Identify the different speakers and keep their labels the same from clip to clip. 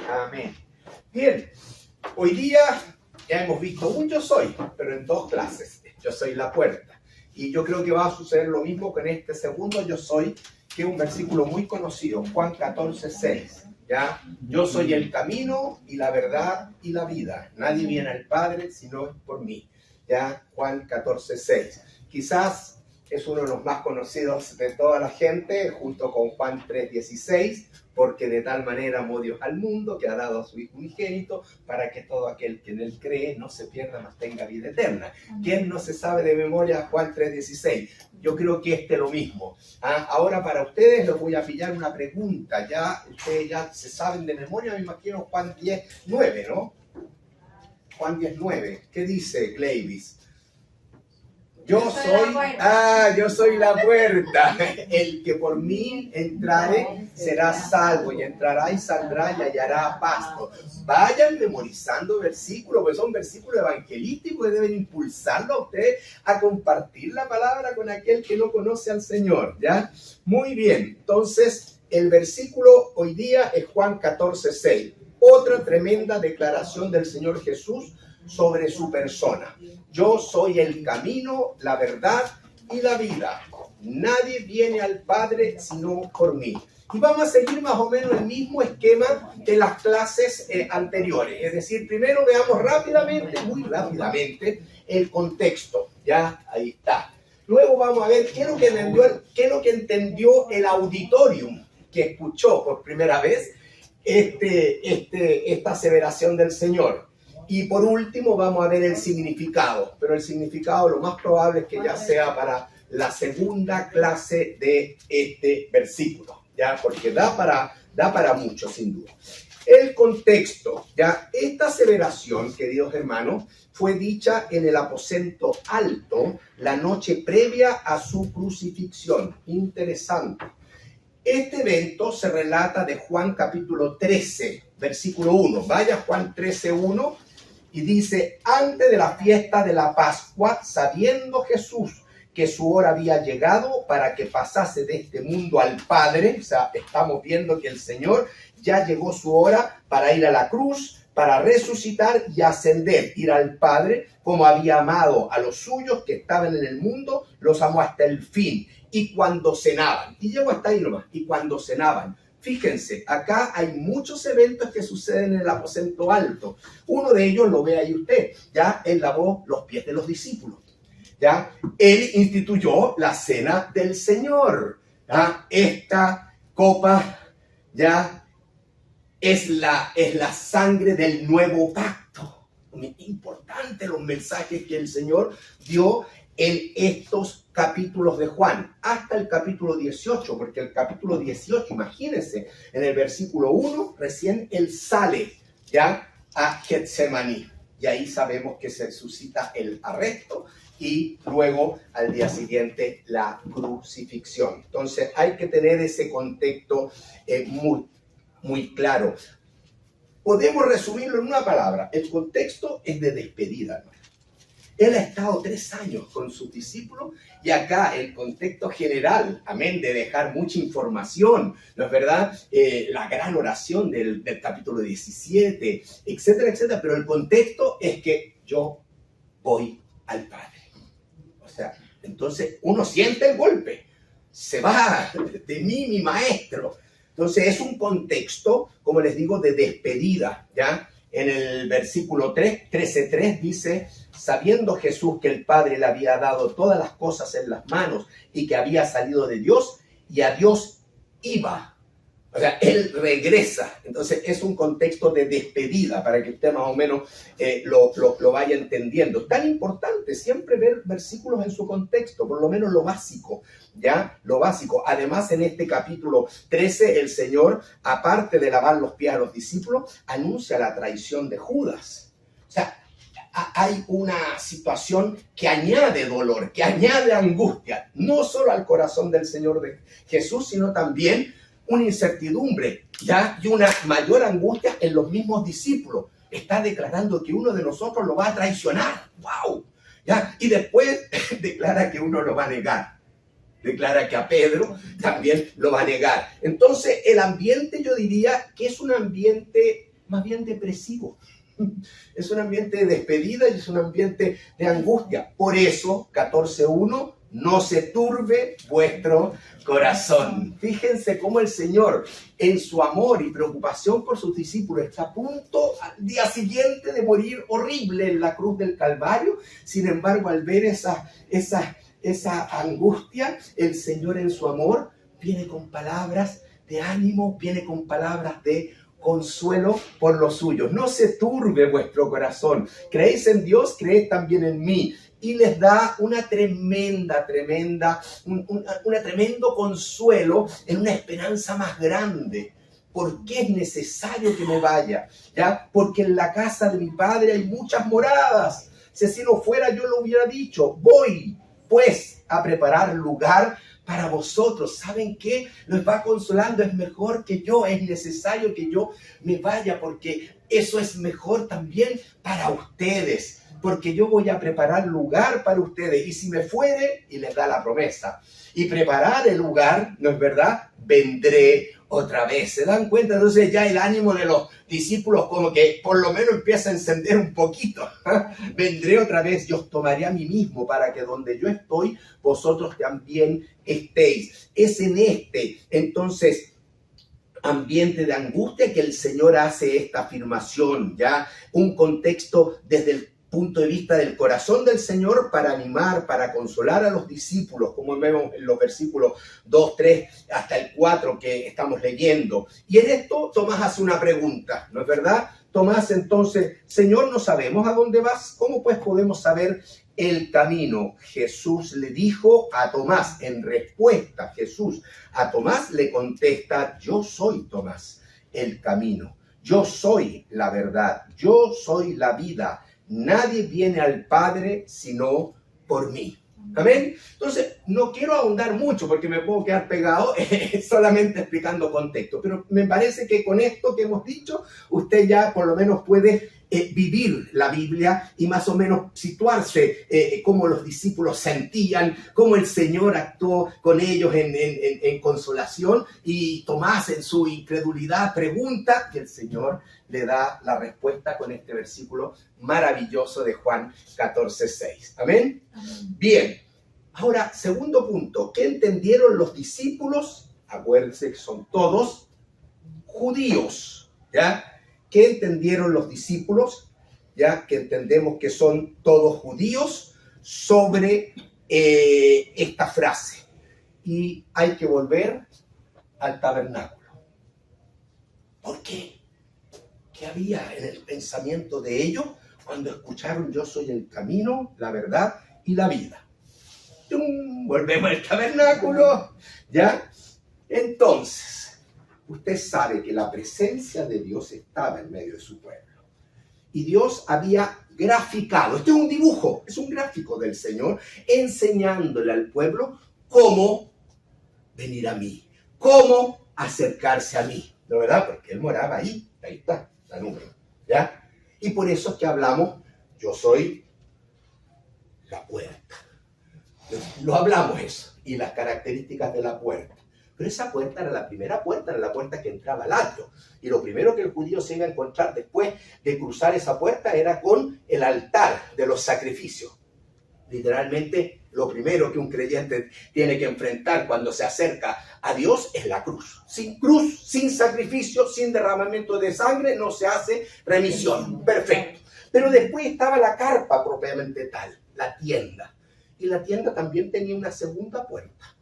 Speaker 1: Amén. Bien, hoy día ya hemos visto un yo soy, pero en dos clases. Yo soy la puerta. Y yo creo que va a suceder lo mismo con este segundo yo soy, que es un versículo muy conocido, Juan 14:6. ¿Ya? Yo soy el camino y la verdad y la vida. Nadie viene al Padre si no es por mí. ¿Ya? Juan 14:6. Quizás es uno de los más conocidos de toda la gente, junto con Juan 3:16, porque de tal manera amó Dios al mundo que ha dado a su Hijo unigénito para que todo aquel que en él cree no se pierda, mas tenga vida eterna. ¿Quién no se sabe de memoria Juan 3:16? Yo creo que este es lo mismo. Ahora para ustedes les voy a pillar una pregunta. Ya ustedes ya se saben de memoria, me imagino Juan 10:9, ¿no? Juan 10:9. ¿Qué dice Glavis? Yo soy la puerta. El que por mí entrare será salvo, y entrará y saldrá y hallará pasto. Vayan memorizando versículos, porque son versículos evangelísticos que deben impulsarlo a ustedes a compartir la palabra con aquel que no conoce al Señor, ¿ya? Muy bien, entonces el versículo hoy día es Juan 14:6. Otra tremenda declaración del Señor Jesús sobre su persona. Yo soy el camino, la verdad y la vida. Nadie viene al Padre sino por mí. Y vamos a seguir más o menos el mismo esquema de las clases anteriores. Es decir, primero veamos rápidamente, muy rápidamente, el contexto. Ya, ahí está. Luego vamos a ver qué es lo que entendió el auditorium que escuchó por primera vez esta aseveración del Señor. Y por último vamos a ver el significado, pero el significado lo más probable es que ya sea para la segunda clase de este versículo, ¿ya? Porque da para mucho, sin duda. El contexto, ¿ya? Esta aseveración, queridos hermanos, fue dicha en el aposento alto la noche previa a su crucifixión. Interesante. Este evento se relata de Juan capítulo 13, versículo 1. Vaya Juan 13:1. Y dice, antes de la fiesta de la Pascua, sabiendo Jesús que su hora había llegado para que pasase de este mundo al Padre, o sea, estamos viendo que el Señor ya llegó su hora para ir a la cruz, para resucitar y ascender, ir al Padre, como había amado a los suyos que estaban en el mundo, los amó hasta el fin. Y cuando cenaban, y llegó hasta ahí nomás, y cuando cenaban, fíjense, acá hay muchos eventos que suceden en el aposento alto. Uno de ellos lo ve ahí usted, ya él lavó los pies de los discípulos, ya él instituyó la cena del Señor, ya esta copa ya es la sangre del nuevo pacto. Muy importante los mensajes que el Señor dio en estos capítulos de Juan, hasta el capítulo 18, porque el capítulo 18, imagínense, en el versículo 1, recién él sale ya a Getsemaní, y ahí sabemos que se suscita el arresto, y luego al día siguiente la crucifixión. Entonces hay que tener ese contexto muy claro. Podemos resumirlo en una palabra, el contexto es de despedida, ¿no? Él ha estado 3 años con sus discípulos y acá el contexto general, amén, de dejar mucha información, ¿no es verdad? La gran oración del capítulo 17, etcétera, etcétera. Pero el contexto es que yo voy al Padre. O sea, entonces uno siente el golpe. Se va de mí mi maestro. Entonces es un contexto, como les digo, de despedida, ¿ya? En el versículo 13:3 dice, sabiendo Jesús que el Padre le había dado todas las cosas en las manos y que había salido de Dios y a Dios iba. O sea, él regresa. Entonces es un contexto de despedida para que usted más o menos lo vaya entendiendo. Es tan importante siempre ver versículos en su contexto, por lo menos lo básico, ¿ya? Lo básico. Además, en este capítulo 13, el Señor, aparte de lavar los pies a los discípulos, anuncia la traición de Judas. O sea, hay una situación que añade dolor, que añade angustia, no solo al corazón del Señor de Jesús, sino también una incertidumbre, ¿ya? Y una mayor angustia en los mismos discípulos. Está declarando que uno de nosotros lo va a traicionar. ¡Wow! ¿Ya? Y después declara que uno lo va a negar. Declara que a Pedro también lo va a negar. Entonces, el ambiente, yo diría que es un ambiente más bien depresivo. Es un ambiente de despedida y es un ambiente de angustia. Por eso, 14:1, no se turbe vuestro corazón. Fíjense cómo el Señor, en su amor y preocupación por sus discípulos, está a punto al día siguiente de morir horrible en la cruz del Calvario. Sin embargo, al ver esa angustia, el Señor en su amor viene con palabras de ánimo, viene con palabras de consuelo por los suyos. No se turbe vuestro corazón. Creéis en Dios, creed también en mí. Y les da un tremendo consuelo en una esperanza más grande. ¿Por qué es necesario que me vaya? ¿Ya? Porque en la casa de mi Padre hay muchas moradas. Si así no fuera, yo lo hubiera dicho. Voy, pues, a preparar lugar para vosotros. ¿Saben qué? Los va consolando. Es mejor que yo, es necesario que yo me vaya, porque eso es mejor también para ustedes. Porque yo voy a preparar lugar para ustedes. Y si me fuere, y les da la promesa, y preparar el lugar, ¿no es verdad? Vendré otra vez. ¿Se dan cuenta? Entonces ya el ánimo de los discípulos como que por lo menos empieza a encender un poquito. Vendré otra vez y os tomaré a mí mismo para que donde yo estoy, vosotros también estéis. Es en entonces, ambiente de angustia que el Señor hace esta afirmación, ¿ya? Un contexto desde el punto de vista del corazón del Señor para animar, para consolar a los discípulos, como vemos en los versículos 2, 3 hasta el 4 que estamos leyendo. Y en esto Tomás hace una pregunta, ¿no es verdad? Tomás entonces, Señor, no sabemos a dónde vas, ¿cómo pues podemos saber el camino? Jesús le dijo a Tomás, en respuesta, Jesús a Tomás le contesta, yo soy Tomás, el camino, yo soy la verdad, yo soy la vida. Nadie viene al Padre sino por mí. ¿Amén? Entonces, no quiero ahondar mucho porque me puedo quedar pegado solamente explicando contexto. Pero me parece que con esto que hemos dicho, usted ya por lo menos puede vivir la Biblia y más o menos situarse cómo los discípulos sentían, cómo el Señor actuó con ellos en consolación, y Tomás en su incredulidad pregunta y el Señor le da la respuesta con este versículo maravilloso de Juan 14:6. ¿Amén? Bien, ahora, segundo punto, ¿qué entendieron los discípulos? Acuérdense que son todos judíos, ¿ya? ¿Qué entendieron los discípulos? Ya que entendemos que son todos judíos sobre esta frase. Y hay que volver al tabernáculo. ¿Por qué? ¿Qué había en el pensamiento de ellos cuando escucharon yo soy el camino, la verdad y la vida? ¡Tum! Volvemos al tabernáculo, ¿ya? Entonces, usted sabe que la presencia de Dios estaba en medio de su pueblo. Y Dios había graficado, este es un dibujo, es un gráfico del Señor, enseñándole al pueblo cómo venir a mí, cómo acercarse a mí, ¿no verdad? Porque Él moraba ahí está, la nube, ¿ya? Y por eso es que hablamos, yo soy la puerta. Lo hablamos eso, y las características de la puerta. Pero esa puerta era la primera puerta, era la puerta que entraba al atrio. Y lo primero que el judío se iba a encontrar después de cruzar esa puerta era con el altar de los sacrificios. Literalmente, lo primero que un creyente tiene que enfrentar cuando se acerca a Dios es la cruz. Sin cruz, sin sacrificio, sin derramamiento de sangre, no se hace remisión. Perfecto. Pero después estaba la carpa propiamente tal, la tienda. Y la tienda también tenía una segunda puerta.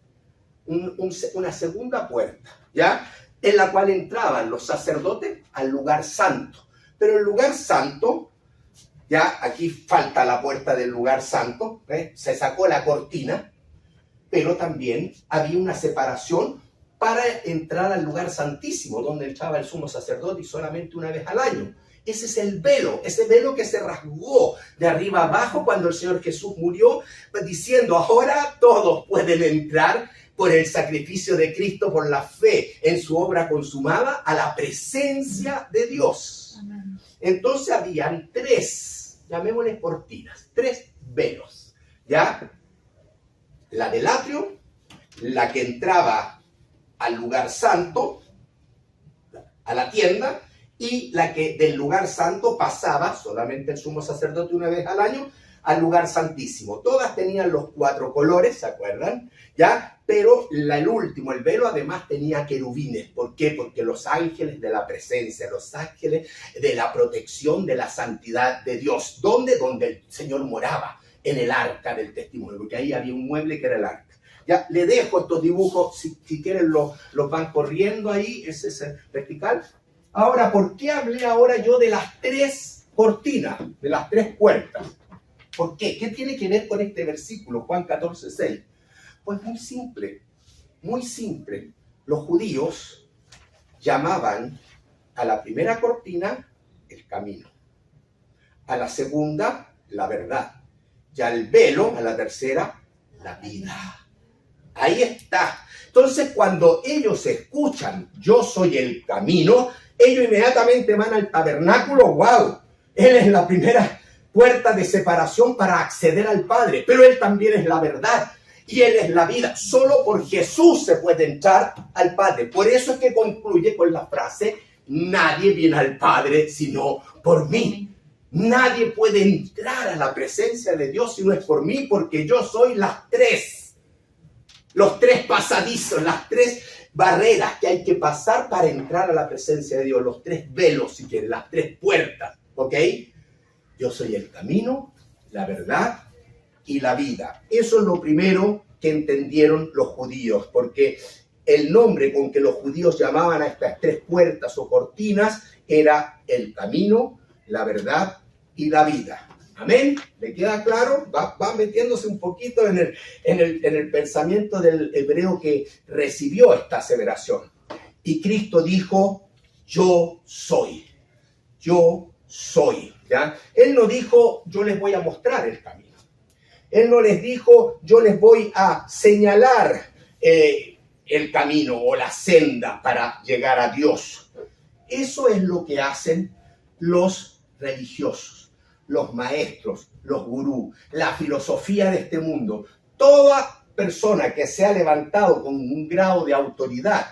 Speaker 1: Una segunda puerta, ¿ya? En la cual entraban los sacerdotes al lugar santo. Pero el lugar santo, ya aquí falta la puerta del lugar santo, se sacó la cortina, pero también había una separación para entrar al lugar santísimo, donde entraba el sumo sacerdote y solamente una vez al año. Ese es el velo, ese velo que se rasgó de arriba abajo cuando el Señor Jesús murió, diciendo, ahora todos pueden entrar por el sacrificio de Cristo, por la fe en su obra consumada, a la presencia de Dios. Amén. Entonces habían tres, llamémosles cortinas, tres velos, ¿ya? La del atrio, la que entraba al lugar santo, a la tienda, y la que del lugar santo pasaba, solamente el sumo sacerdote una vez al año, al lugar santísimo. Todas tenían los 4 colores, ¿se acuerdan? ¿Ya? Pero el último, el velo, además tenía querubines. ¿Por qué? Porque los ángeles de la presencia, los ángeles de la protección, de la santidad de Dios. ¿Dónde? Donde el Señor moraba, en el arca del testimonio, porque ahí había un mueble que era el arca. Ya, le dejo estos dibujos, si quieren los van corriendo ahí, ese es el vertical. Ahora, ¿por qué hablé ahora yo de las 3 cortinas, de las 3 puertas? ¿Por qué? ¿Qué tiene que ver con este versículo, Juan 14, 6? Pues muy simple, muy simple. Los judíos llamaban a la primera cortina el camino, a la segunda la verdad, y al velo, a la tercera, la vida. Ahí está. Entonces, cuando ellos escuchan, yo soy el camino, ellos inmediatamente van al tabernáculo. ¡Wow! Él es la primera puerta de separación para acceder al Padre, pero Él también es la verdad y Él es la vida. Solo por Jesús se puede entrar al Padre. Por eso es que concluye con la frase, nadie viene al Padre sino por mí. Nadie puede entrar a la presencia de Dios si no es por mí, porque yo soy las 3. Los 3 pasadizos, las 3 barreras que hay que pasar para entrar a la presencia de Dios. Los 3 velos, si quieren, las 3 puertas, ¿ok? Yo soy el camino, la verdad y la vida. Eso es lo primero que entendieron los judíos, porque el nombre con que los judíos llamaban a estas 3 puertas o cortinas era el camino, la verdad y la vida. Amén. ¿Le queda claro? Va metiéndose un poquito en el pensamiento del hebreo que recibió esta aseveración. Y Cristo dijo, yo soy. Yo soy. ¿Ya? Él no dijo, yo les voy a mostrar el camino. Él no les dijo, yo les voy a señalar el camino o la senda para llegar a Dios. Eso es lo que hacen los religiosos, los maestros, los gurús, la filosofía de este mundo. Toda persona que se ha levantado con un grado de autoridad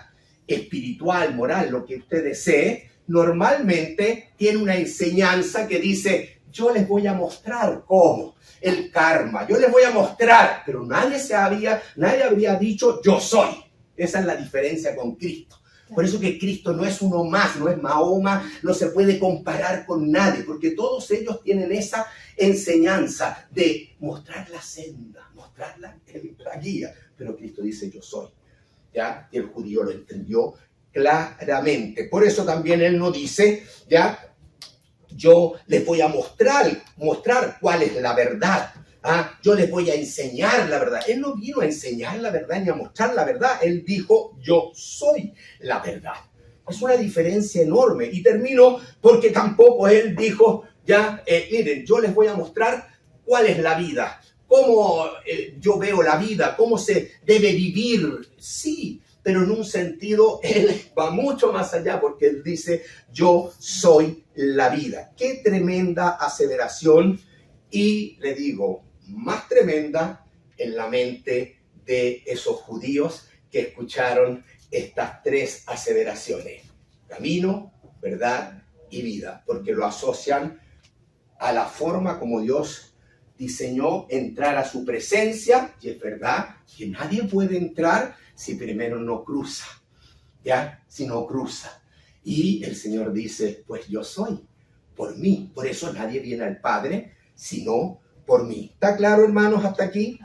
Speaker 1: espiritual, moral, lo que usted desee, normalmente tiene una enseñanza que dice, yo les voy a mostrar cómo, el karma, yo les voy a mostrar, pero nadie habría dicho, yo soy. Esa es la diferencia con Cristo. Por eso que Cristo no es uno más, no es Mahoma, no se puede comparar con nadie, porque todos ellos tienen esa enseñanza de mostrar la senda, mostrar la guía, pero Cristo dice, yo soy. ¿Ya? Y el judío lo entendió claramente. Por eso también él no dice, ¿ya? Yo les voy a mostrar cuál es la verdad. ¿Ah? Yo les voy a enseñar la verdad. Él no vino a enseñar la verdad ni a mostrar la verdad. Él dijo, yo soy la verdad. Es una diferencia enorme. Y termino porque tampoco él dijo, ya, miren, yo les voy a mostrar cuál es la vida. Cómo yo veo la vida, cómo se debe vivir. Sí, pero en un sentido él va mucho más allá porque él dice, yo soy la vida. Qué tremenda aseveración. Y le digo, más tremenda en la mente de esos judíos que escucharon estas 3 aseveraciones. Camino, verdad y vida. Porque lo asocian a la forma como Dios diseñó entrar a su presencia, y es verdad que nadie puede entrar si primero no cruza, ¿ya? Si no cruza. Y el Señor dice, pues yo soy, por mí. Por eso nadie viene al Padre, sino por mí. ¿Está claro, hermanos, hasta aquí?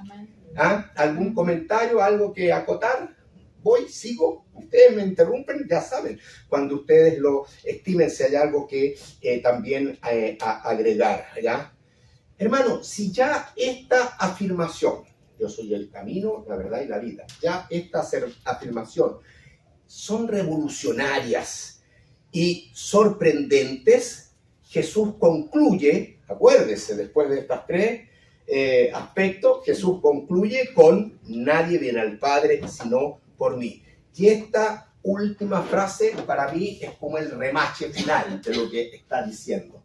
Speaker 1: ¿Ah? ¿Algún comentario, algo que acotar? Voy, sigo, ustedes me interrumpen, ya saben, cuando ustedes lo estimen, si hay algo que también agregar, ¿ya? Hermano, si ya esta afirmación, yo soy el camino, la verdad y la vida, ya esta afirmación son revolucionarias y sorprendentes, Jesús concluye, acuérdese, después de estas 3 aspectos, Jesús concluye con nadie viene al Padre sino por mí. Y esta última frase para mí es como el remache final de lo que está diciendo.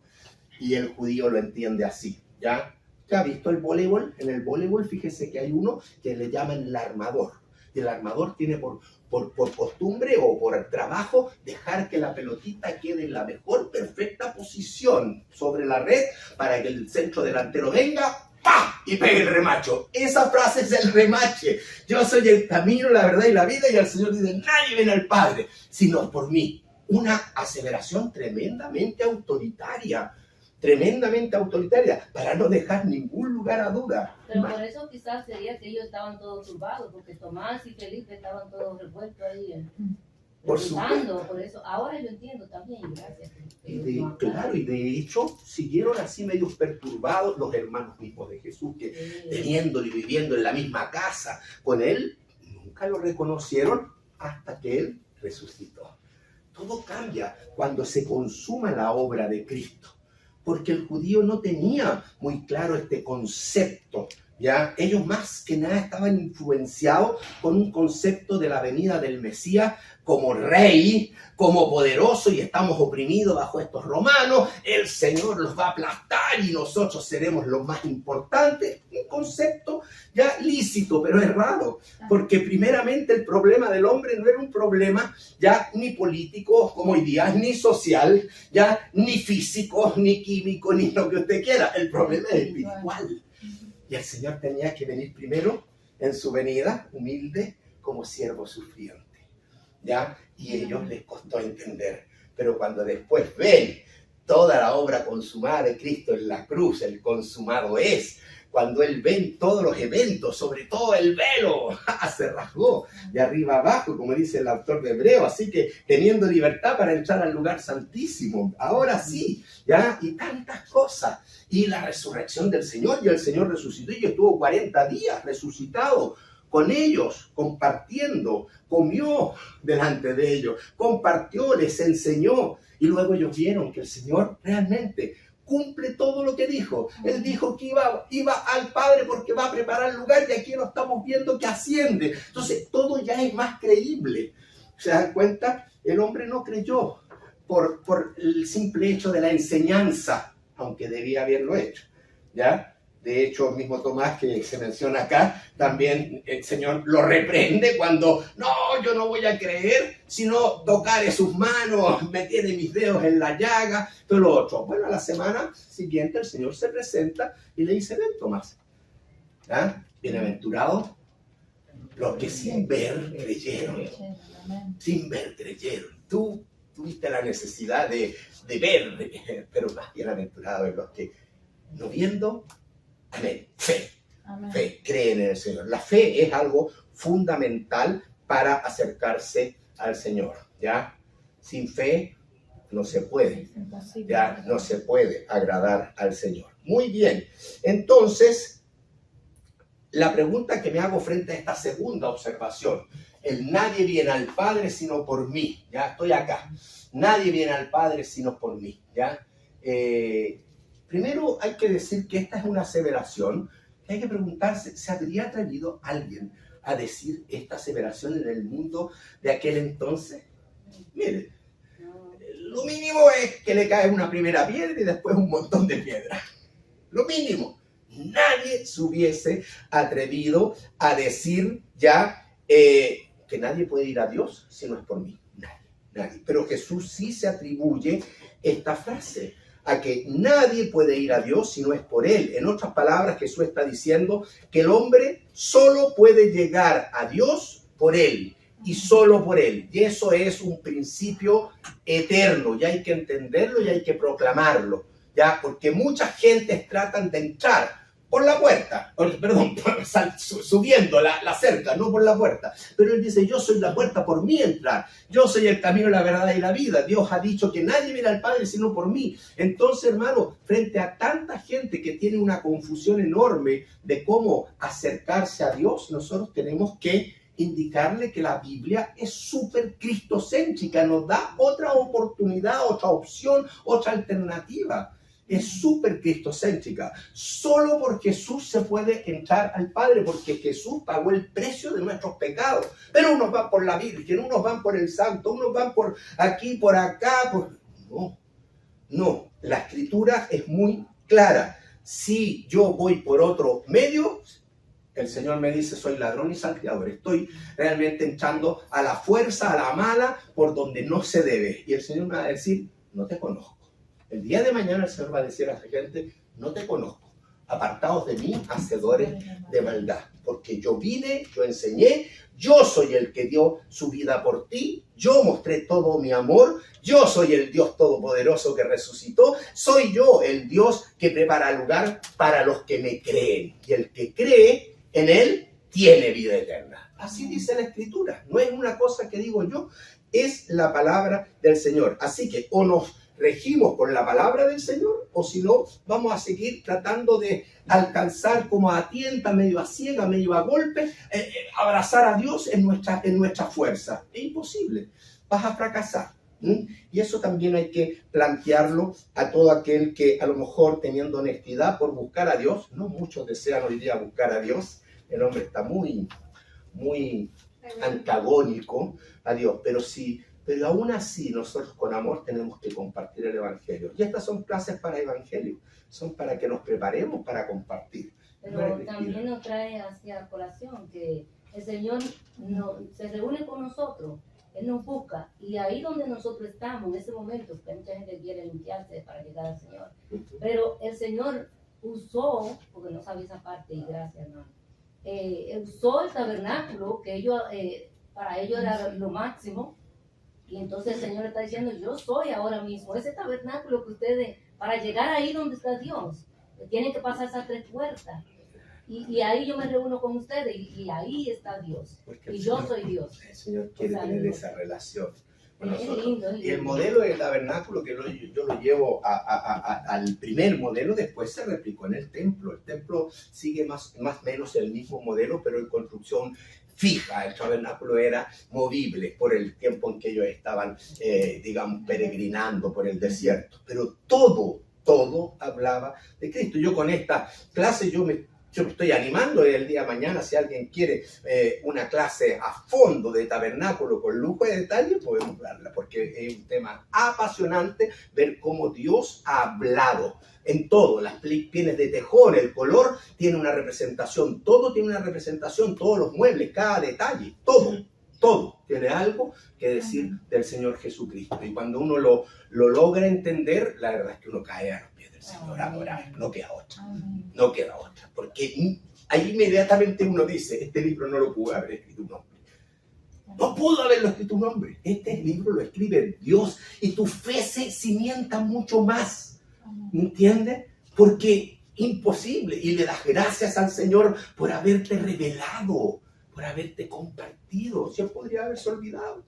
Speaker 1: Y el judío lo entiende así. ¿Ya? ¿Usted ha visto el voleibol? En el voleibol, fíjese que hay uno que le llaman el armador. Y el armador tiene por por costumbre o por trabajo, dejar que la pelotita quede en la mejor perfecta posición sobre la red para que el centro delantero venga, ¡pah! Y pegue el remacho. Esa frase es el remache. Yo soy el camino, la verdad y la vida, y el Señor dice, nadie viene al Padre, sino por mí. Una aseveración tremendamente autoritaria, para no dejar ningún lugar a duda.
Speaker 2: Pero por eso quizás sería que ellos estaban todos turbados, porque Tomás y Felipe estaban todos revueltos ahí.
Speaker 1: Por
Speaker 2: supuesto. Por eso, ahora yo entiendo también, gracias.
Speaker 1: Claro, y de hecho siguieron así medios perturbados los hermanos mismos de Jesús, que teniéndolo y viviendo en la misma casa con él, nunca lo reconocieron hasta que él resucitó. Todo cambia cuando se consuma la obra de Cristo, porque el judío no tenía muy claro este concepto, ¿ya? Ellos más que nada estaban influenciados con un concepto de la venida del Mesías como rey, como poderoso, y estamos oprimidos bajo estos romanos, el Señor los va a aplastar y nosotros seremos los más importantes. Un concepto ya lícito, pero errado, porque primeramente el problema del hombre no era un problema ya ni político como hoy día, ni social, ya ni físico, ni químico, ni lo que usted quiera. El problema es espiritual. Y el Señor tenía que venir primero en su venida, humilde, como siervo sufriente, ¿ya? Y a ellos les costó entender. Pero cuando después ven toda la obra consumada de Cristo en la cruz, el consumado es, cuando él ve todos los eventos, sobre todo el velo, se rasgó de arriba abajo, como dice el autor de Hebreo, así que teniendo libertad para entrar al lugar santísimo, ahora sí, ¿ya? Y tantas cosas. Y la resurrección del Señor, y el Señor resucitó y estuvo 40 días resucitado con ellos, compartiendo, comió delante de ellos, compartió, les enseñó, y luego ellos vieron que el Señor realmente cumple todo lo que dijo. Él dijo que iba al Padre porque va a preparar el lugar, y aquí lo estamos viendo que asciende. Entonces todo ya es más creíble. ¿Se dan cuenta? El hombre no creyó por el simple hecho de la enseñanza, aunque debía haberlo hecho, ¿ya? De hecho, el mismo Tomás que se menciona acá, también el Señor lo reprende cuando, no, yo no voy a creer, sino tocaré sus manos, meteré mis dedos en la llaga, todo lo otro. Bueno, a la semana siguiente el Señor se presenta y le dice, ven Tomás, ¿ya? Bienaventurados los que sin ver creyeron. Sin ver creyeron. Tú tuviste la necesidad de ver, pero más bienaventurados los que no viendo, amén, fe. Amén. Fe, creen en el Señor. La fe es algo fundamental para acercarse al Señor, ¿ya? Sin fe no se puede, ya no se puede agradar al Señor. Muy bien, entonces, la pregunta que me hago frente a esta segunda observación, el nadie viene al Padre sino por mí, ya estoy acá, nadie viene al Padre sino por mí, ya. Primero hay que decir que esta es una aseveración que hay que preguntarse, ¿se habría atrevido alguien a decir esta aseveración en el mundo de aquel entonces? Mire, lo mínimo es que le cae una primera piedra y después un montón de piedras. Lo mínimo. Nadie se hubiese atrevido a decir ya que nadie puede ir a Dios si no es por mí. Nadie. Pero Jesús sí se atribuye esta frase, a que nadie puede ir a Dios si no es por Él. En otras palabras, Jesús está diciendo que el hombre solo puede llegar a Dios por Él y solo por Él. Y eso es un principio eterno, y hay que entenderlo y hay que proclamarlo, ¿ya? Porque muchas gentes tratan de entrar por la puerta, subiendo la cerca, no por la puerta. Pero Él dice, yo soy la puerta, por mí entrar. Yo soy el camino, la verdad y la vida. Dios ha dicho que nadie viene al Padre sino por mí. Entonces, hermano, frente a tanta gente que tiene una confusión enorme de cómo acercarse a Dios, nosotros tenemos que indicarle que la Biblia es súper cristocéntrica, nos da otra oportunidad, otra opción, otra alternativa. Es súper cristocéntrica. Solo por Jesús se puede entrar al Padre, porque Jesús pagó el precio de nuestros pecados. Pero unos van por la Virgen, unos van por el Santo, unos van por aquí, por acá. No. La Escritura es muy clara. Si yo voy por otro medio, El Señor me dice, soy ladrón y salteador. Estoy realmente entrando a la fuerza, a la mala, por donde no se debe. Y el Señor me va a decir, no te conozco. El día de mañana el Señor va a decir a la gente, no te conozco. Apartaos de mí, hacedores de maldad. Porque yo vine, yo enseñé, yo soy el que dio su vida por ti. Yo mostré todo mi amor. Yo soy el Dios todopoderoso que resucitó. Soy yo el Dios que prepara lugar para los que me creen. Y el que cree en Él tiene vida eterna. Así dice la Escritura. No es una cosa que digo yo, es la palabra del Señor. Así que o nos regimos por la palabra del Señor, o si no, vamos a seguir tratando de alcanzar como a tienta, medio a ciega, medio a golpe, abrazar a Dios en nuestra fuerza. Es imposible. Vas a fracasar. Y eso también hay que plantearlo a todo aquel que a lo mejor teniendo honestidad por buscar a Dios, no muchos desean hoy día buscar a Dios, el hombre está muy antagónico a Dios, pero aún así nosotros con amor tenemos que compartir el Evangelio. Y estas son clases para Evangelio, son para que nos preparemos para compartir.
Speaker 2: Pero también nos trae hacia colación que el Señor se reúne con nosotros, Él nos busca, y ahí donde nosotros estamos, en ese momento, que mucha gente quiere limpiarse para llegar al Señor, pero el Señor usó, porque no sabía esa parte, y gracias, hermano, usó el tabernáculo, que para ellos era lo máximo, y entonces el Señor está diciendo, yo soy ahora mismo, ese tabernáculo que ustedes, para llegar ahí donde está Dios, tienen que pasar esas 3 puertas. Y ahí yo me reúno con ustedes y ahí está Dios. Y yo soy Dios.
Speaker 1: El Señor quiere tener esa relación con nosotros.
Speaker 2: Es lindo.
Speaker 1: Y el modelo del tabernáculo, que yo lo llevo al primer modelo, después se replicó en el templo. El templo sigue más o menos el mismo modelo, pero en construcción fija. El tabernáculo era movible por el tiempo en que ellos estaban, digamos, peregrinando por el desierto. Pero todo hablaba de Cristo. Yo con esta clase, yo me estoy animando el día de mañana, si alguien quiere una clase a fondo de tabernáculo con lujo de detalle, podemos darla, porque es un tema apasionante ver cómo Dios ha hablado en todo, las pieles de tejón, el color tiene una representación, todo tiene una representación, todos los muebles, cada detalle, todo tiene algo que decir del Señor Jesucristo. Y cuando uno lo logra entender, la verdad es que uno cae a los pies del Señor, ahora no queda otra, porque ahí inmediatamente uno dice, este libro no lo pudo haber escrito un hombre. No pudo haberlo escrito un hombre. Este libro lo escribe Dios y tu fe se cimienta mucho más. ¿Me entiendes? Porque imposible. Y le das gracias al Señor por haberte revelado, por haberte compartido. Si Él podría haberse olvidado.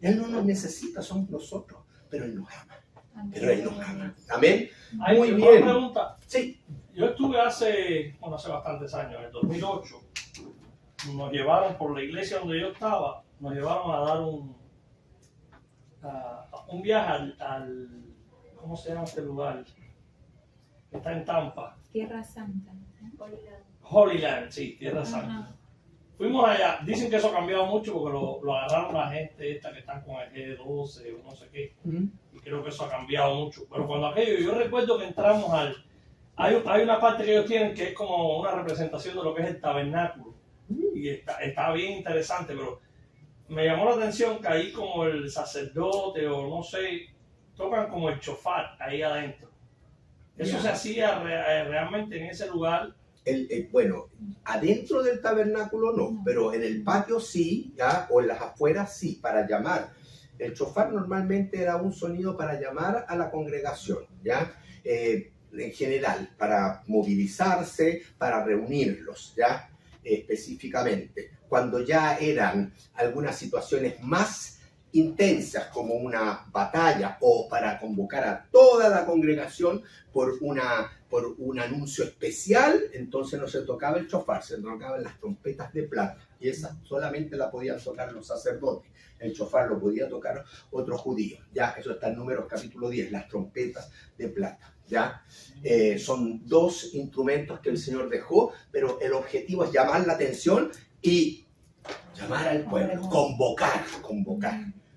Speaker 1: Él no nos necesita, somos nosotros. Pero Él nos ama. Amén.
Speaker 3: Muy bien. Una pregunta.
Speaker 1: Sí.
Speaker 3: Yo estuve hace bastantes años, en el 2008, nos llevaron por la iglesia donde yo estaba, nos llevaron a dar un viaje al ¿cómo se llama este lugar? Está en Tampa.
Speaker 4: Tierra Santa.
Speaker 3: Holy Land, sí, Tierra Santa. Fuimos allá, dicen que eso ha cambiado mucho porque lo agarraron la gente esta que están con el G12 o no sé qué, y creo que eso ha cambiado mucho. Pero cuando aquello, yo recuerdo que entramos hay una parte que ellos tienen que es como una representación de lo que es el tabernáculo, y está bien interesante, pero me llamó la atención que ahí como el sacerdote o no sé, tocan como el chofar ahí adentro. Eso se hacía realmente en ese lugar.
Speaker 1: Bueno, adentro del tabernáculo no, pero en el patio sí, ¿ya? O en las afueras sí, para llamar. El chofar normalmente era un sonido para llamar a la congregación, ¿ya? En general, para movilizarse, para reunirlos, ¿ya? Específicamente. Cuando ya eran algunas situaciones más intensas, como una batalla, o para convocar a toda la congregación por un anuncio especial, entonces no se tocaba el chofar, se tocaban las trompetas de plata, y esas solamente la podían tocar los sacerdotes. El chofar lo podía tocar otros judíos, ya, eso está en Números capítulo 10, las trompetas de plata, ya. Son 2 instrumentos que el Señor dejó, pero el objetivo es llamar la atención y llamar al pueblo,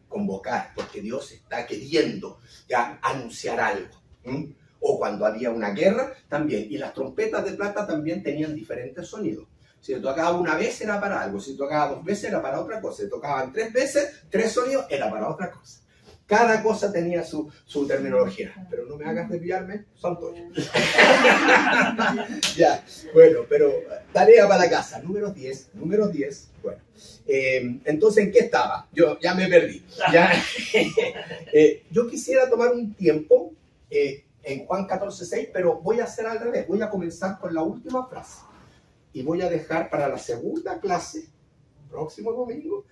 Speaker 1: convocar, porque Dios está queriendo ya anunciar algo. O cuando había una guerra también, y las trompetas de plata también tenían diferentes sonidos. Si le tocaba una vez era para algo, si le tocaba 2 veces era para otra cosa, si le tocaban 3 veces, 3 sonidos era para otra cosa. Cada cosa tenía su terminología, pero no me hagas desviarme, son tuyos. Ya, bueno, pero tarea para la casa, número 10, bueno. Entonces, ¿en qué estaba? Yo ya me perdí. Ya, yo quisiera tomar un tiempo en Juan 14:6, pero voy a hacer al revés, voy a comenzar con la última frase y voy a dejar para la segunda clase, próximo domingo,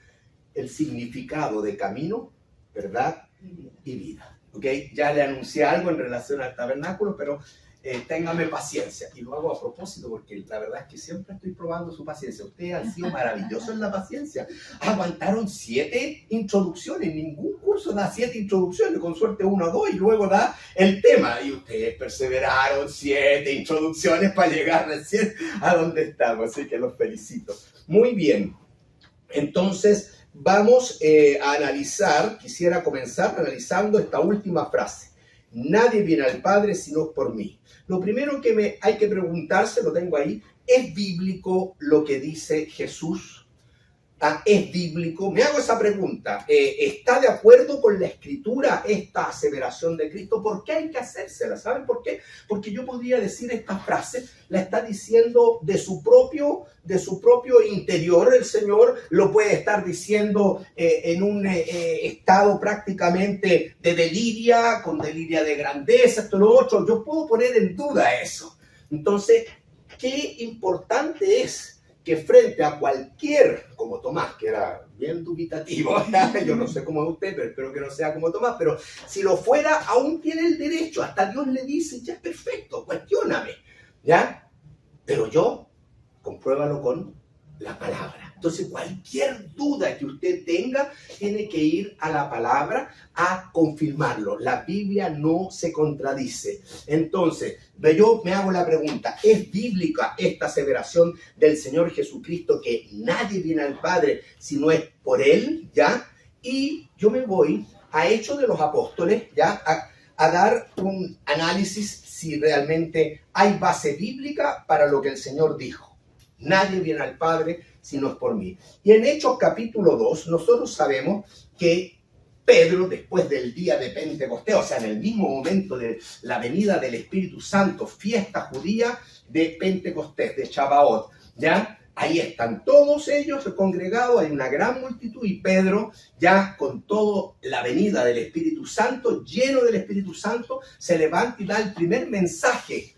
Speaker 1: el significado de camino, verdad y vida. ¿Okay? Ya le anuncié algo en relación al tabernáculo, pero téngame paciencia. Y lo hago a propósito porque la verdad es que siempre estoy probando su paciencia. Ustedes han sido maravillosos en la paciencia. Aguantaron 7 introducciones. Ningún curso da 7 introducciones. Con suerte 1 o 2 y luego da el tema. Y ustedes perseveraron 7 introducciones para llegar recién a donde estamos. Así que los felicito. Muy bien. Entonces, vamos a analizar, quisiera comenzar analizando esta última frase. Nadie viene al Padre sino por mí. Lo primero que hay que preguntarse, lo tengo ahí, ¿es bíblico lo que dice Jesús? ¿Es bíblico? Me hago esa pregunta. ¿Está de acuerdo con la Escritura esta aseveración de Cristo? ¿Por qué hay que hacérsela? ¿Saben por qué? Porque yo podría decir esta frase, la está diciendo de su propio interior. El Señor lo puede estar diciendo en un estado prácticamente de deliria, con deliria de grandeza, esto y lo otro. Yo puedo poner en duda eso. Entonces, qué importante es que frente a cualquier, como Tomás, que era bien dubitativo, yo no sé cómo es usted, pero espero que no sea como Tomás, pero si lo fuera, aún tiene el derecho, hasta Dios le dice, ya es perfecto, cuestióname, ¿ya? Pero yo, compruébalo con la palabra. Entonces, cualquier duda que usted tenga, tiene que ir a la palabra a confirmarlo. La Biblia no se contradice. Entonces, yo me hago la pregunta, ¿es bíblica esta aseveración del Señor Jesucristo que nadie viene al Padre si no es por Él? ¿Ya? Y yo me voy a Hechos de los Apóstoles, ¿ya? A dar un análisis si realmente hay base bíblica para lo que el Señor dijo. Nadie viene al Padre si no es por mí. Y en Hechos capítulo 2, nosotros sabemos que Pedro, después del día de Pentecostés, o sea, en el mismo momento de la venida del Espíritu Santo, fiesta judía de Pentecostés, de Shavuot, ¿ya? Ahí están todos ellos congregados, hay una gran multitud, y Pedro, ya con toda la venida del Espíritu Santo, lleno del Espíritu Santo, se levanta y da el primer mensaje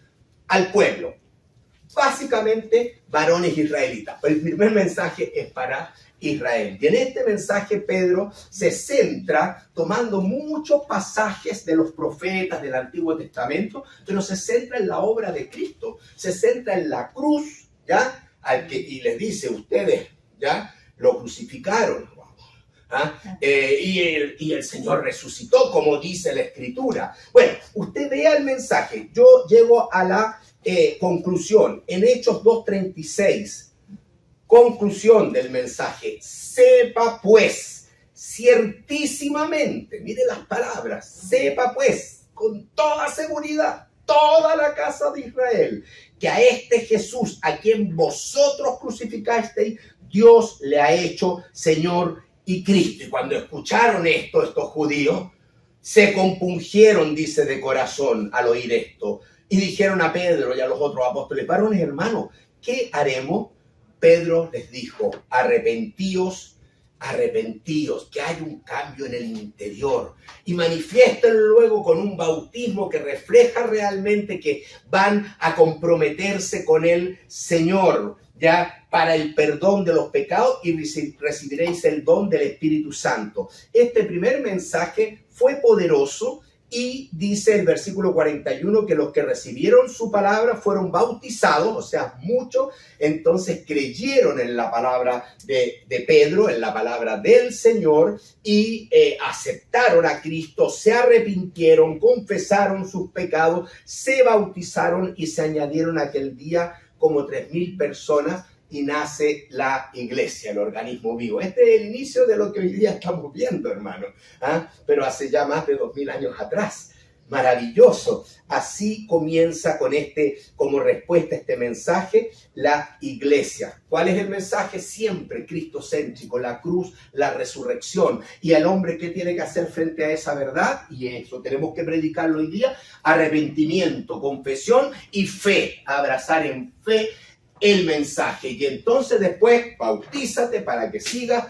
Speaker 1: al pueblo. Básicamente, varones israelitas. El primer mensaje es para Israel. Y en este mensaje Pedro se centra tomando muchos pasajes de los profetas del Antiguo Testamento, pero se centra en la obra de Cristo, se centra en la cruz, ¿ya? Y les dice, ustedes, ¿ya? Lo crucificaron. Y el Señor resucitó, como dice la Escritura. Bueno, usted vea el mensaje. Yo llego a la conclusión. En Hechos 2:36, conclusión del mensaje. Sepa pues, ciertísimamente, mire las palabras, sepa pues, con toda seguridad, toda la casa de Israel, que a este Jesús, a quien vosotros crucificasteis, Dios le ha hecho Señor y Cristo. Y cuando escucharon esto, estos judíos, se compungieron, dice, de corazón al oír esto. Y dijeron a Pedro y a los otros apóstoles, varones hermanos, ¿qué haremos? Pedro les dijo, arrepentíos, que hay un cambio en el interior. Y manifiesten luego con un bautismo que refleja realmente que van a comprometerse con el Señor, ya para el perdón de los pecados, y recibiréis el don del Espíritu Santo. Este primer mensaje fue poderoso. Y dice el versículo 41 que los que recibieron su palabra fueron bautizados, o sea, muchos, entonces creyeron en la palabra de Pedro, en la palabra del Señor, y aceptaron a Cristo, se arrepintieron, confesaron sus pecados, se bautizaron y se añadieron aquel día como 3,000 personas. Y nace la iglesia, el organismo vivo. Este es el inicio de lo que hoy día estamos viendo, hermano. Pero hace ya más de 2,000 años atrás. Maravilloso. Así comienza con como respuesta a este mensaje, la iglesia. ¿Cuál es el mensaje? Siempre cristocéntrico, la cruz, la resurrección. ¿Y el hombre qué tiene que hacer frente a esa verdad? Y eso tenemos que predicarlo hoy día: arrepentimiento, confesión y fe. Abrazar en fe el mensaje. Y entonces después bautízate para que sigas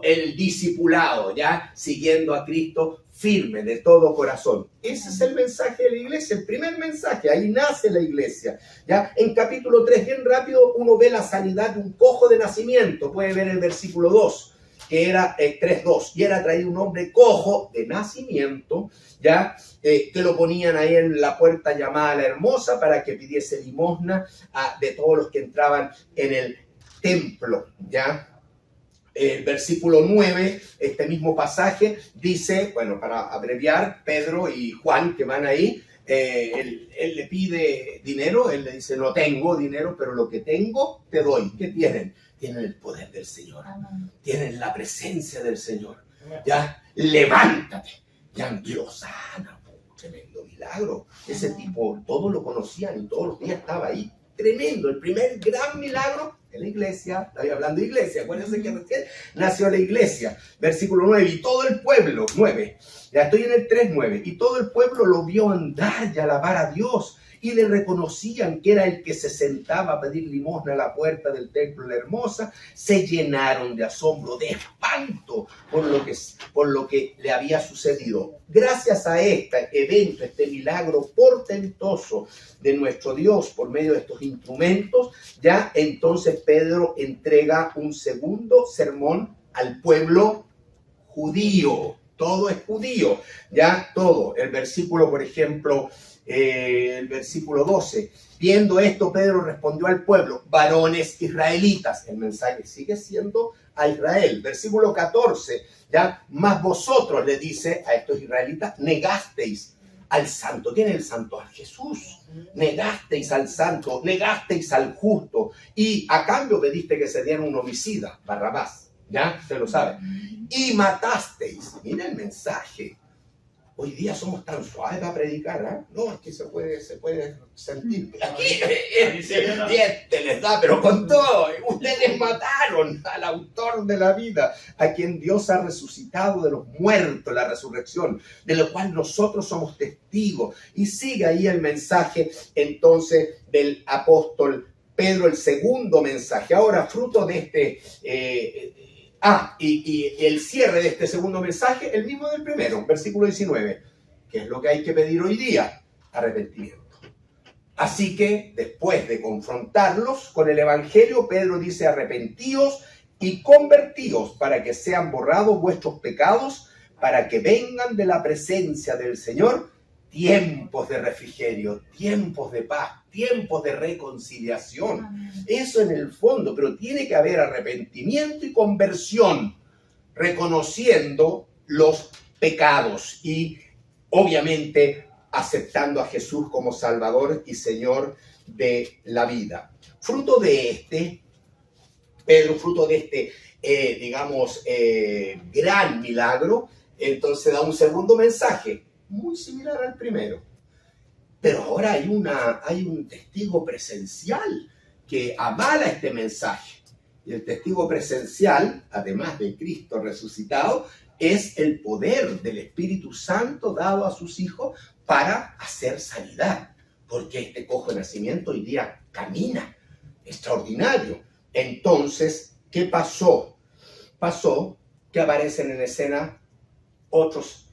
Speaker 1: el discipulado, ya siguiendo a Cristo firme de todo corazón. Ese es el mensaje de la iglesia, el primer mensaje. Ahí nace la iglesia. Ya en capítulo 3, bien rápido, uno ve la sanidad de un cojo de nacimiento. Puede ver el versículo 2, que era 3:2, y era traído un hombre cojo de nacimiento, ya que lo ponían ahí en la puerta llamada La Hermosa para que pidiese limosna de todos los que entraban en el templo, ya. El versículo 9, este mismo pasaje, dice, bueno, para abreviar, Pedro y Juan que van ahí, él le pide dinero, él le dice, no tengo dinero, pero lo que tengo te doy. ¿Qué tienen? Tienen el poder del Señor, tienen la presencia del Señor. Ya, levántate. Ya Dios sana, tremendo milagro. Ese tipo, todos lo conocían y todos los días estaba ahí. Tremendo, el primer gran milagro en la iglesia. Estoy hablando de iglesia, acuérdense que recién nació la iglesia. Versículo 9, y todo el pueblo, 9, ya estoy en el 3:9, y todo el pueblo lo vio andar y alabar a Dios, y le reconocían que era el que se sentaba a pedir limosna a la puerta del templo La Hermosa. Se llenaron de asombro, de espanto por lo que le había sucedido. Gracias a este evento, este milagro portentoso de nuestro Dios por medio de estos instrumentos, ya entonces Pedro entrega un segundo sermón al pueblo judío. Todo es judío, ya todo. El versículo, por ejemplo, el versículo 12. Viendo esto, Pedro respondió al pueblo: varones israelitas. El mensaje sigue siendo a Israel. Versículo 14. Ya, más vosotros, le dice a estos israelitas, negasteis al santo. ¿Quién es el santo? A Jesús. Negasteis al santo, negasteis al justo, y a cambio pediste que se diera un homicida, Barrabás. Ya, usted lo sabe. Y matasteis. Mira el mensaje. Hoy día somos tan suaves para predicar, ¿eh? No, es que se puede sentir. Aquí dientes les da, pero con todo. Ustedes mataron al autor de la vida, a quien Dios ha resucitado de los muertos, la resurrección, de lo cual nosotros somos testigos. Y sigue ahí el mensaje, entonces, del apóstol Pedro, el segundo mensaje. Ahora, fruto de y el cierre de este segundo mensaje, el mismo del primero, versículo 19. ¿Qué es lo que hay que pedir hoy día? Arrepentimiento. Así que, después de confrontarlos con el Evangelio, Pedro dice: arrepentíos y convertíos para que sean borrados vuestros pecados, para que vengan de la presencia del Señor tiempos de refrigerio, tiempos de paz, tiempos de reconciliación. Eso en el fondo, pero tiene que haber arrepentimiento y conversión, reconociendo los pecados y obviamente aceptando a Jesús como Salvador y Señor de la vida. Fruto de Pedro, fruto de gran milagro, entonces da un segundo mensaje, muy similar al primero. Pero ahora hay un testigo presencial que avala este mensaje. Y el testigo presencial, además de Cristo resucitado, es el poder del Espíritu Santo dado a sus hijos para hacer sanidad. Porque este cojo de nacimiento hoy día camina. Extraordinario. Entonces, ¿qué pasó? Pasó que aparecen en escena otras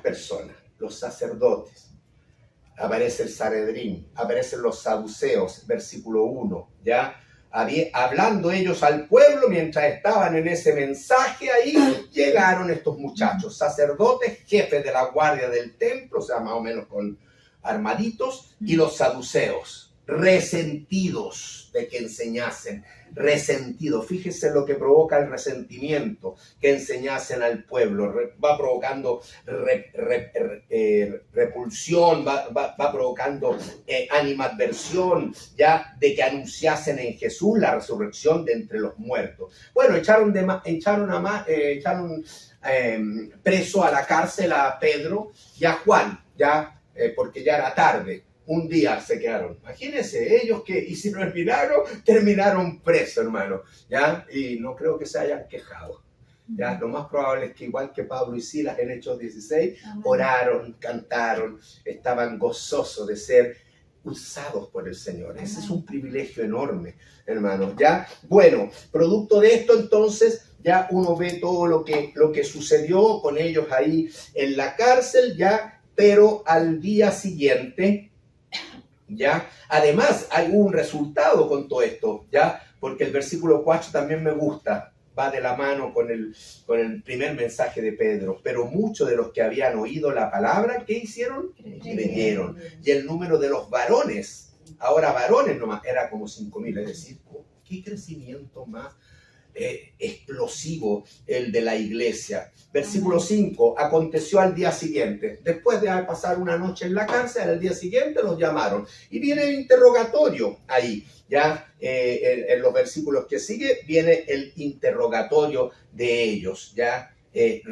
Speaker 1: personas, los sacerdotes. Aparece el Sanedrín, aparecen los saduceos, versículo 1, ¿ya? Hablando ellos al pueblo, mientras estaban en ese mensaje ahí, llegaron estos muchachos, sacerdotes, jefes de la guardia del templo, o sea, más o menos con armaditos, y los saduceos. resentidos de que enseñasen, resentidos. Fíjese lo que provoca el resentimiento, que enseñasen al pueblo. Va provocando repulsión, va provocando animadversión, ya de que anunciasen en Jesús la resurrección de entre los muertos. Bueno, echaron preso a la cárcel a Pedro y a Juan, porque ya era tarde. Un día se quedaron. Imagínense, ellos que hicieron el milagro terminaron presos, hermano. ¿Ya? Y no creo que se hayan quejado. ¿Ya? Lo más probable es que igual que Pablo y Silas en Hechos 16, amén, oraron, cantaron, estaban gozosos de ser usados por el Señor. Amén. Ese es un privilegio enorme, hermano. ¿Ya? Bueno, producto de esto entonces, ya uno ve todo lo que sucedió con ellos ahí en la cárcel, ya, pero al día siguiente, ¿ya? Además, hay un resultado con todo esto, ¿ya? Porque el versículo 4 también me gusta, va de la mano con el primer mensaje de Pedro. Pero muchos de los que habían oído la palabra, ¿qué hicieron? Creyeron. Y el número de los varones, ahora varones nomás, era como 5,000, es decir, ¿qué crecimiento más explosivo el de la iglesia? Versículo 5, aconteció al día siguiente, después de pasar una noche en la cárcel, al día siguiente los llamaron y viene el interrogatorio ahí, ya en los versículos que sigue viene el interrogatorio de ellos, ya se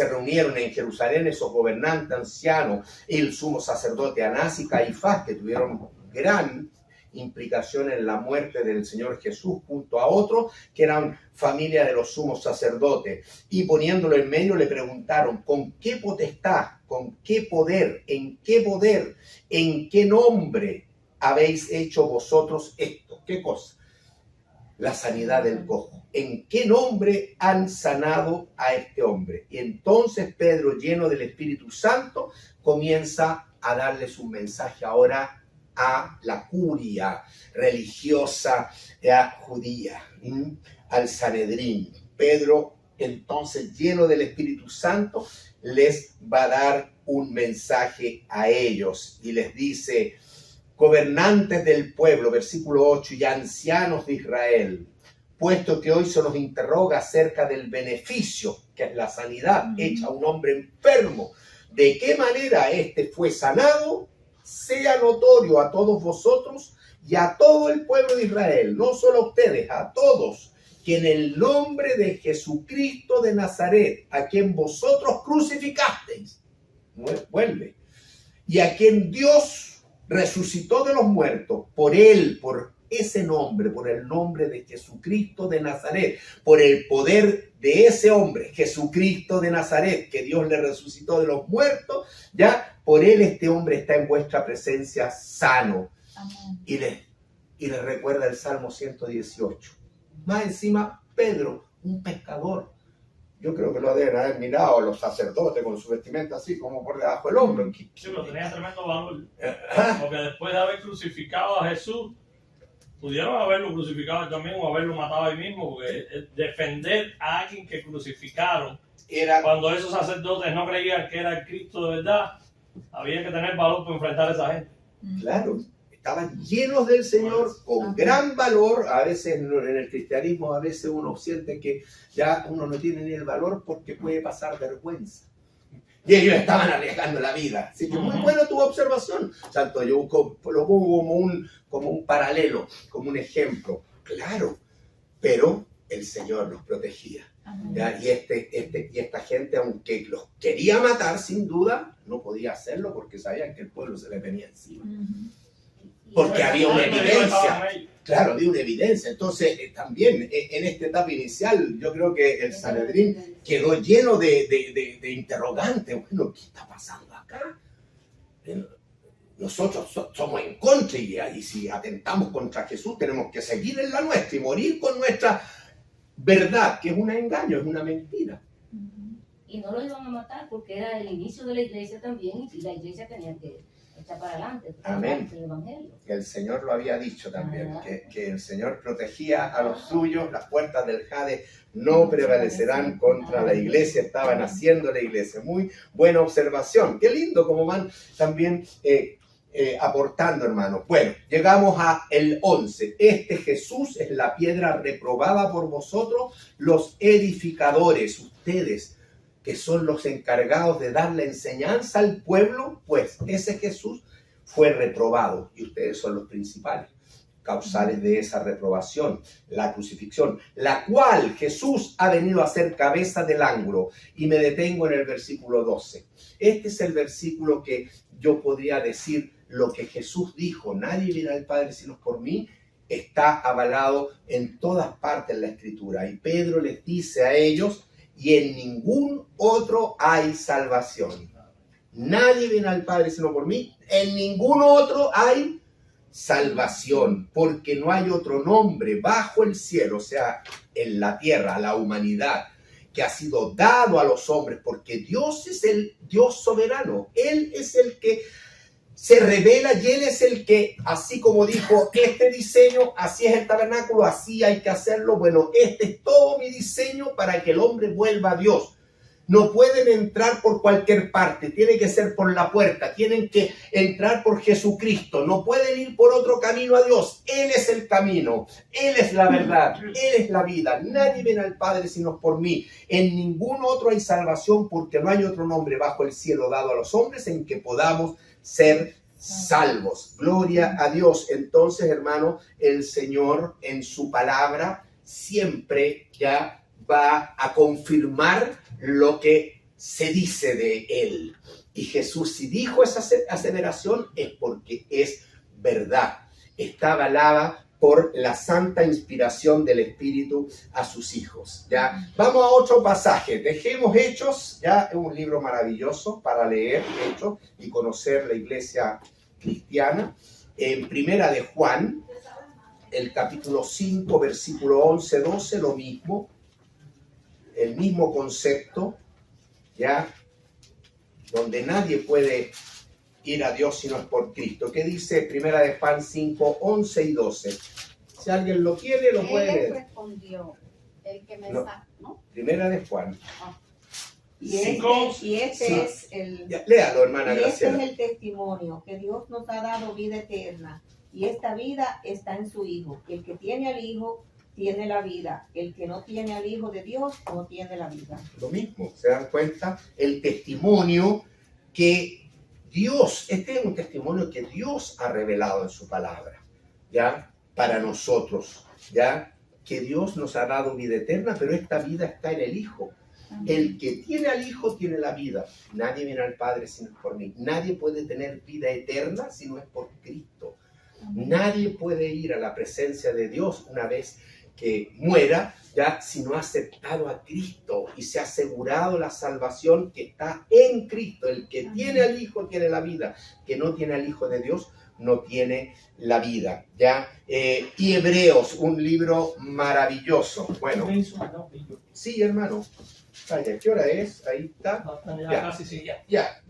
Speaker 1: reunieron en Jerusalén esos gobernantes ancianos, el sumo sacerdote Anás y Caifás, que tuvieron gran implicación en la muerte del Señor Jesús, junto a otros que eran familia de los sumos sacerdotes, y poniéndolo en medio le preguntaron: ¿con qué potestad, con qué poder, en qué nombre habéis hecho vosotros esto? ¿Qué cosa? La sanidad del cojo. ¿En qué nombre han sanado a este hombre? Y entonces Pedro, lleno del Espíritu Santo, comienza a darles un mensaje ahora a la curia religiosa judía, al Sanedrín. Pedro, entonces, lleno del Espíritu Santo, les va a dar un mensaje a ellos y les dice: gobernantes del pueblo, versículo 8, y ancianos de Israel, puesto que hoy se nos interroga acerca del beneficio, que es la sanidad hecha a un hombre enfermo, de qué manera éste fue sanado, sea notorio a todos vosotros y a todo el pueblo de Israel, no solo a ustedes, a todos, que en el nombre de Jesucristo de Nazaret, a quien vosotros crucificasteis, vuelve, y a quien Dios resucitó de los muertos, por él, por ese nombre, por el nombre de Jesucristo de Nazaret, por el poder de ese hombre, Jesucristo de Nazaret, que Dios le resucitó de los muertos, ya por él este hombre está en vuestra presencia sano. Amén. Y les recuerda el Salmo 118. Más encima, Pedro, un pescador. Yo creo que lo deben haber mirado los sacerdotes con su vestimenta así como por debajo del hombro.
Speaker 3: Sí, pero tenía tremendo valor. Porque después de haber crucificado a Jesús, pudieron haberlo crucificado también o haberlo matado ahí mismo, porque defender a alguien que crucificaron, cuando esos sacerdotes no creían que era el Cristo de verdad, había que tener valor para enfrentar a esa gente.
Speaker 1: Claro, estaban llenos del Señor, con gran valor. A veces en el cristianismo, a veces uno siente que ya uno no tiene ni el valor porque puede pasar vergüenza. Y ellos estaban arriesgando la vida. Así que muy buena tu observación, Santo. Yo lo pongo como un paralelo, como un ejemplo. Claro, pero el Señor los protegía. ¿Ya? Y esta gente, aunque los quería matar, sin duda, no podía hacerlo porque sabían que el pueblo se le venía encima. Porque había una evidencia. Claro, había una evidencia. Entonces, también en esta etapa inicial, yo creo que el Sanedrín quedó lleno de interrogantes. Bueno, ¿qué está pasando acá? Nosotros somos en contra y si atentamos contra Jesús, tenemos que seguir en la nuestra y morir con nuestra verdad, que es un engaño, es una mentira.
Speaker 2: Y no lo iban a matar porque era el inicio de la iglesia también y la iglesia tenía que echar para adelante.
Speaker 1: Amén.
Speaker 2: El evangelio.
Speaker 1: El Señor lo había dicho también, que el Señor protegía a los suyos, las puertas del Hades no prevalecerán contra la iglesia. Estaban haciendo la iglesia. Muy buena observación. Qué lindo como van también aportando, hermanos. Bueno, llegamos a el 11. Este Jesús es la piedra reprobada por vosotros, los edificadores. Ustedes, que son los encargados de dar la enseñanza al pueblo, pues ese Jesús fue reprobado y ustedes son los principales causales de esa reprobación, la crucifixión, la cual Jesús ha venido a ser cabeza del ángulo. Y me detengo en el versículo 12. Este es el versículo que yo podría decir lo que Jesús dijo: nadie viene al Padre sino por mí. Está avalado en todas partes en la Escritura. Y Pedro les dice a ellos: y en ningún otro hay salvación. Nadie viene al Padre sino por mí. En ningún otro hay salvación, porque no hay otro nombre bajo el cielo, o sea, en la tierra, la humanidad, que ha sido dado a los hombres, porque Dios es el Dios soberano. Él es el que se revela y Él es el que, así como dijo, este diseño, así es el tabernáculo, así hay que hacerlo. Bueno, este es todo mi diseño para que el hombre vuelva a Dios. No pueden entrar por cualquier parte, tiene que ser por la puerta, tienen que entrar por Jesucristo, no pueden ir por otro camino a Dios. Él es el camino, Él es la verdad, Él es la vida. Nadie viene al Padre sino por mí. En ningún otro hay salvación, porque no hay otro nombre bajo el cielo dado a los hombres en que podamos ser salvos. Gloria a Dios. Entonces, hermano, el Señor en su palabra siempre ya va a confirmar lo que se dice de Él. Y Jesús, si dijo esa aseveración, es porque es verdad. Está avalada por la santa inspiración del Espíritu a sus hijos. ¿Ya? Vamos a otro pasaje. Dejemos Hechos, ya es un libro maravilloso para leer, Hechos, y conocer la iglesia cristiana. En Primera de Juan, el capítulo 5, versículo 11, 12, lo mismo. El mismo concepto, ¿ya? Donde nadie puede ir a Dios si no es por Cristo. ¿Qué dice Primera de Juan 5, 11 y 12? Si alguien lo quiere, lo puede leer.
Speaker 4: Él respondió, el que me
Speaker 1: No.
Speaker 4: ¿no?
Speaker 1: Primera de Juan.
Speaker 4: Y
Speaker 1: Sí.
Speaker 4: es el...
Speaker 1: Ya, léalo, hermana
Speaker 4: Y este
Speaker 1: Graciela.
Speaker 4: es el testimonio, que Dios nos ha dado vida eterna, y esta vida está en su Hijo. El que tiene al Hijo tiene la vida. El que no tiene al Hijo de Dios no tiene la vida.
Speaker 1: Lo mismo, ¿se dan cuenta? El testimonio que Dios, este es un testimonio que Dios ha revelado en su palabra, ¿ya? Para nosotros, ¿ya? Que Dios nos ha dado vida eterna, pero esta vida está en el Hijo. El que tiene al Hijo tiene la vida. Nadie viene al Padre si no es por mí. Nadie puede tener vida eterna si no es por Cristo. Nadie puede ir a la presencia de Dios una vez que muera, ya si no ha aceptado a Cristo y se ha asegurado la salvación que está en Cristo. El que tiene al Hijo tiene la vida. Que no tiene al Hijo de Dios no tiene la vida, ¿ya? Y Hebreos, un libro maravilloso. Bueno, sí, hermano. Vaya, ¿qué hora es? Ahí está.
Speaker 3: Ya casi sí, ya.
Speaker 1: Ya,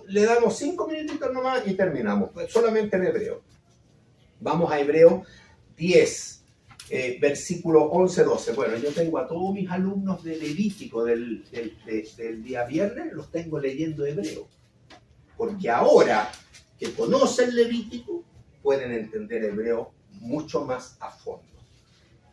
Speaker 1: le damos 5 minutitos nomás y terminamos. Solamente en Hebreo. Vamos a Hebreo 10, versículo 11-12. Bueno, yo tengo a todos mis alumnos de Levítico del día viernes, los tengo leyendo Hebreo. Porque ahora que conocen Levítico, pueden entender Hebreo mucho más a fondo.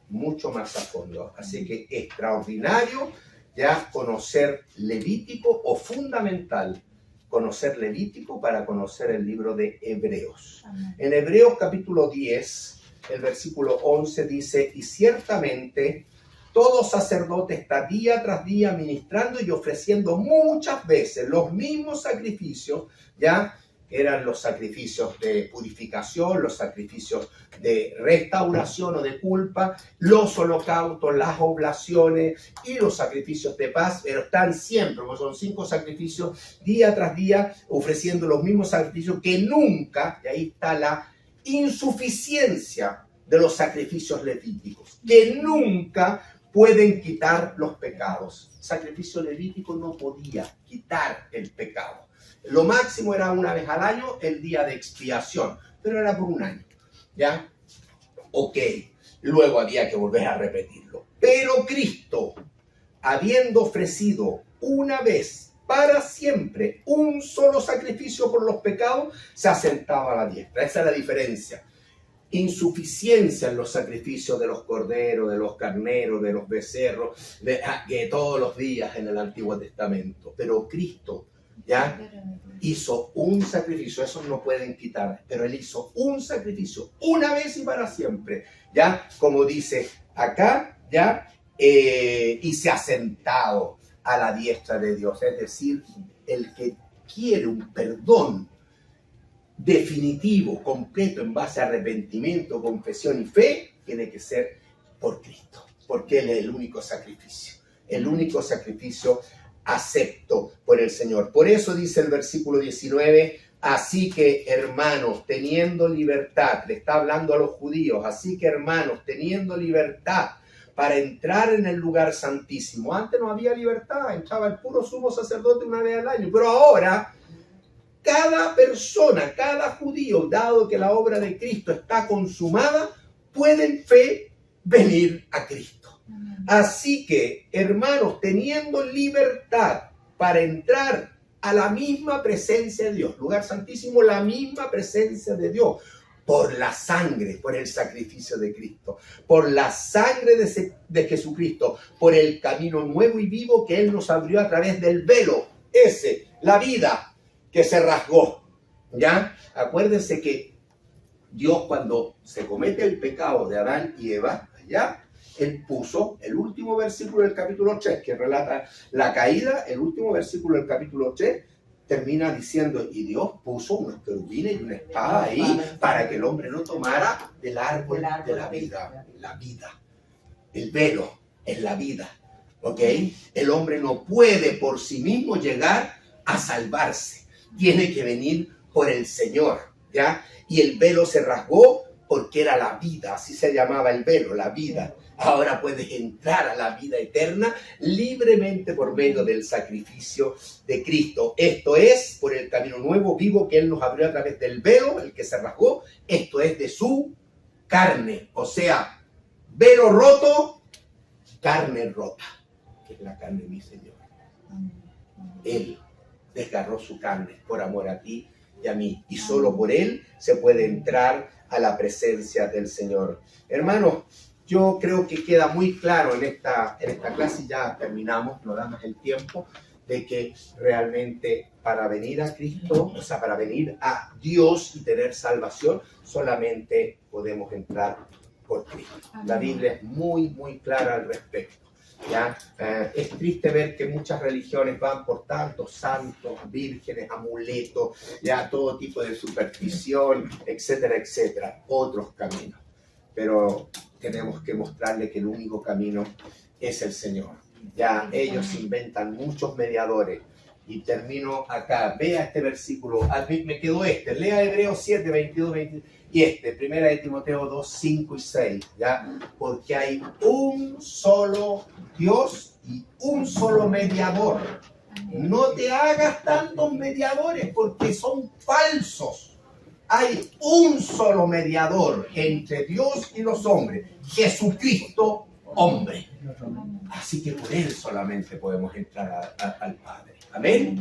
Speaker 1: Mucho más a fondo. Así que extraordinario ya conocer Levítico, o fundamental conocer Levítico para conocer el libro de Hebreos.
Speaker 4: Amén.
Speaker 1: En Hebreos capítulo 10, el versículo 11 dice: y ciertamente todo sacerdote está día tras día ministrando y ofreciendo muchas veces los mismos sacrificios, ya eran los sacrificios de purificación, los sacrificios de restauración o de culpa, los holocaustos, las oblaciones y los sacrificios de paz, pero están siempre, porque son 5 sacrificios, día tras día, ofreciendo los mismos sacrificios que nunca, y ahí está la insuficiencia de los sacrificios levíticos, que nunca pueden quitar los pecados. El sacrificio levítico no podía quitar el pecado. Lo máximo era una vez al año, el día de expiación, pero era por un año, ¿ya? Ok, luego había que volver a repetirlo. Pero Cristo, habiendo ofrecido una vez para siempre. Un solo sacrificio por los pecados se ha sentado a la diestra. Esa es la diferencia. Insuficiencia en los sacrificios de los corderos, de los carneros, de los becerros, de todos los días en el Antiguo Testamento. Pero Cristo ya hizo un sacrificio, eso no pueden quitar, pero Él hizo un sacrificio una vez y para siempre, ya como dice acá, ya, y se ha sentado a la diestra de Dios. Es decir, el que quiere un perdón definitivo, completo, en base a arrepentimiento, confesión y fe, tiene que ser por Cristo, porque Él es el único sacrificio acepto por el Señor. Por eso dice el versículo 19, así que hermanos, teniendo libertad, le está hablando a los judíos, así que hermanos, teniendo libertad para entrar en el lugar santísimo. Antes no había libertad, entraba el puro sumo sacerdote una vez al año, pero ahora cada persona, cada judío, dado que la obra de Cristo está consumada, puede en fe venir a Cristo. Así que, hermanos, teniendo libertad para entrar a la misma presencia de Dios, lugar santísimo, la misma presencia de Dios, por la sangre, por el sacrificio de Cristo, por la sangre de Jesucristo, por el camino nuevo y vivo que Él nos abrió a través del velo, la vida que se rasgó, ¿ya? Acuérdense que Dios, cuando se comete el pecado de Adán y Eva, ¿ya? Él puso el último versículo del capítulo 3, que relata la caída. El último versículo del capítulo 3 termina diciendo, y Dios puso unos querubines y una espada ahí para que el hombre no tomara del árbol de la vida. La vida, el velo es la vida, ¿ok? El hombre no puede por sí mismo llegar a salvarse. Tiene que venir por el Señor, ¿ya? Y el velo se rasgó porque era la vida, así se llamaba el velo, la vida. Ahora puedes entrar a la vida eterna libremente por medio del sacrificio de Cristo. Esto es por el camino nuevo, vivo que Él nos abrió a través del velo, el que se rasgó. Esto es de su carne, o sea, velo roto, carne rota, que es la carne de mi Señor. Él desgarró su carne por amor a ti y a mí, y solo por Él se puede entrar a la presencia del Señor. Hermanos, yo creo que queda muy claro en esta clase, ya terminamos, nos damos el tiempo, de que realmente para venir a Cristo, o sea, para venir a Dios y tener salvación, solamente podemos entrar por Cristo. La Biblia es muy, muy clara al respecto. ¿Ya? Es triste ver que muchas religiones van por tantos santos, vírgenes, amuletos, ya todo tipo de superstición, etcétera, etcétera, otros caminos. Pero tenemos que mostrarle que el único camino es el Señor. Ya ellos inventan muchos mediadores. Y termino acá. Vea este versículo. Me quedó lea Hebreos 7, 22, 23. Y 1 de Timoteo 2, 5 y 6. ¿Ya? Porque hay un solo Dios y un solo mediador. No te hagas tantos mediadores porque son falsos. Hay un solo mediador entre Dios y los hombres. Jesucristo, hombre. Así que por Él solamente podemos entrar al Padre. Amén.